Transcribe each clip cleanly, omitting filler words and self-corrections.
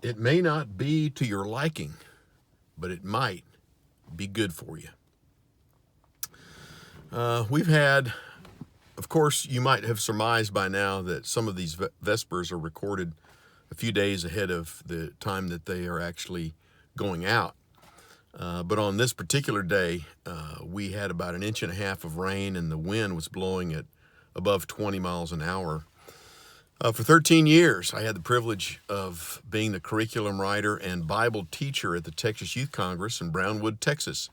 It may not be to your liking, but it might be good for you. We've had, of course, you might have surmised by now that some of these Vespers are recorded a few days ahead of the time that they are actually going out. But on this particular day, we had about 1.5 inches of rain, and the wind was blowing at above 20 miles an hour. For 13 years, I had the privilege of being the curriculum writer and Bible teacher at the Texas Youth Congress in Brownwood, Texas.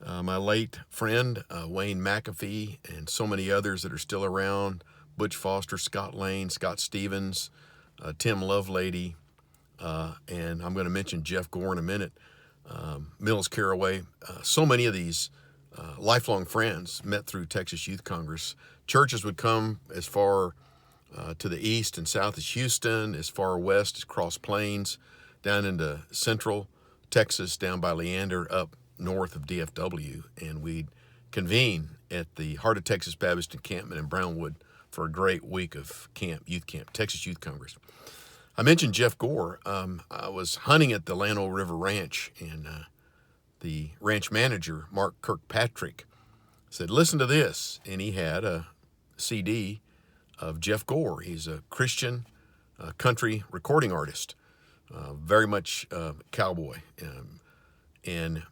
My late friend, Wayne McAfee, and so many others that are still around, Butch Foster, Scott Lane, Scott Stevens, Tim Lovelady, and I'm going to mention Jeff Gore in a minute, Mills Carraway. So many of these lifelong friends met through Texas Youth Congress. Churches would come as far to the east and south as Houston, as far west as Cross Plains, down into central Texas, down by Leander, up north of DFW, and we'd convene at the Heart of Texas Baptist Encampment in Brownwood for a great week of youth camp, Texas Youth Congress. I mentioned Jeff Gore. I was hunting at the Llano River Ranch, and the ranch manager, Mark Kirkpatrick, said, "Listen to this," and he had a CD of Jeff Gore. He's a Christian country recording artist, very much cowboy. And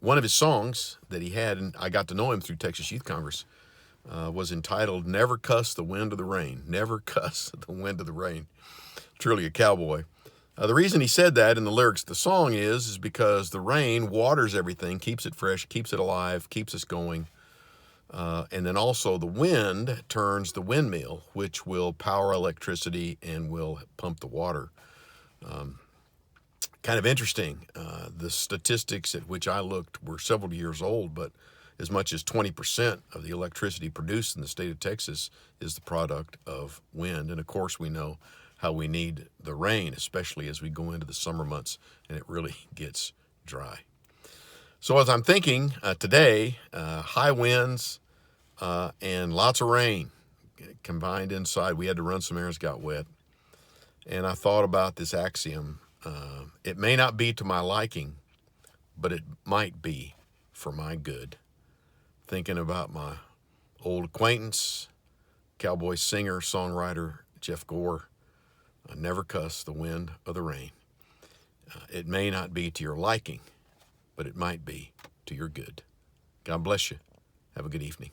one of his songs that he had, and I got to know him through Texas Youth Congress, was entitled "Never Cuss the Wind or the Rain." Never cuss the wind or the rain. Truly a cowboy. The reason he said that in the lyrics of the song is because the rain waters everything, keeps it fresh, keeps it alive, keeps us going. And then also the wind turns the windmill, which will power electricity and will pump the water. Kind of interesting. The statistics at which I looked were several years old, but as much as 20% of the electricity produced in the state of Texas is the product of wind. And of course, we know how we need the rain, especially as we go into the summer months and it really gets dry. So as I'm thinking today, high winds and lots of rain combined inside. We had to run some errands, got wet. And I thought about this axiom. It may not be to my liking, but it might be for my good. Thinking about my old acquaintance, cowboy singer, songwriter, Jeff Gore. Never cuss the wind or the rain. It may not be to your liking, but it might be to your good. God bless you. Have a good evening.